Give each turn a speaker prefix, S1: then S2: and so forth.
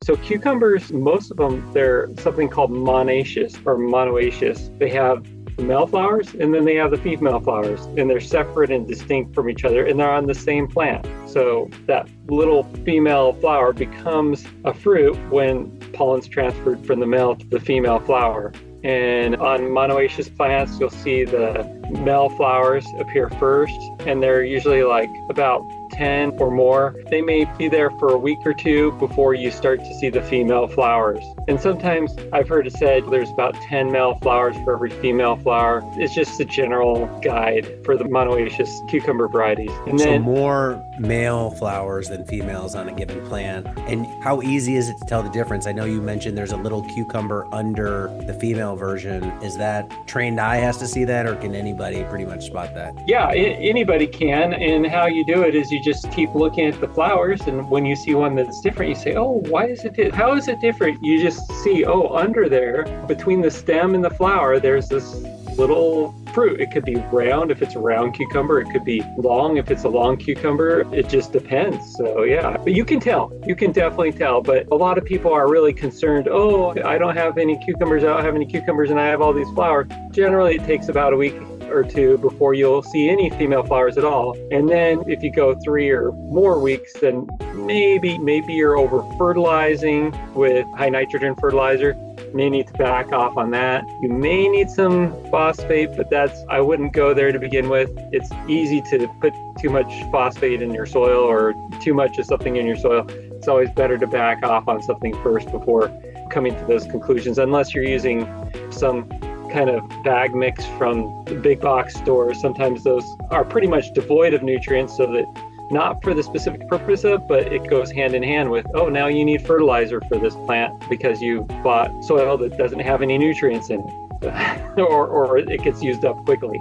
S1: So cucumbers, most of them, they're something called monoecious or monoecious. They have the male flowers and then they have the female flowers, and they're separate and distinct from each other, and they're on the same plant. So that little female flower becomes a fruit when pollen's transferred from the male to the female flower. And on monoecious plants, you'll see the male flowers appear first, and they're usually like about 10 or more. They may be there for a week or two before you start to see the female flowers. And sometimes I've heard it said there's about 10 male flowers for every female flower. It's just a general guide for the monoecious cucumber varieties.
S2: And so more male flowers than females on a given plant. And how easy is it to tell the difference? I know you mentioned there's a little cucumber under the female version. Is that trained eye has to see that, or can anybody pretty much spot that?
S1: Yeah, anybody can. And how you do it is you just keep looking at the flowers, and when you see one that's different, you say, oh, why is it, how is it different? You just see, oh, under there, between the stem and the flower, there's this little fruit. It could be round if it's a round cucumber. It could be long if it's a long cucumber. It just depends. So yeah, but you can tell. You can definitely tell. But a lot of people are really concerned, oh, I don't have any cucumbers. I don't have any cucumbers and I have all these flowers. Generally, it takes about a week or two before you'll see any female flowers at all. And then if you go 3 or more weeks, then maybe you're over fertilizing with high nitrogen fertilizer. You may need to back off on that. You may need some phosphate, but I wouldn't go there to begin with. It's easy to put too much phosphate in your soil or too much of something in your soil. It's always better to back off on something first before coming to those conclusions, unless you're using some kind of bag mix from the big box stores. Sometimes those are pretty much devoid of nutrients, so that not for the specific purpose of, but it goes hand in hand with, oh, now you need fertilizer for this plant because you bought soil that doesn't have any nutrients in it, or it gets used up quickly.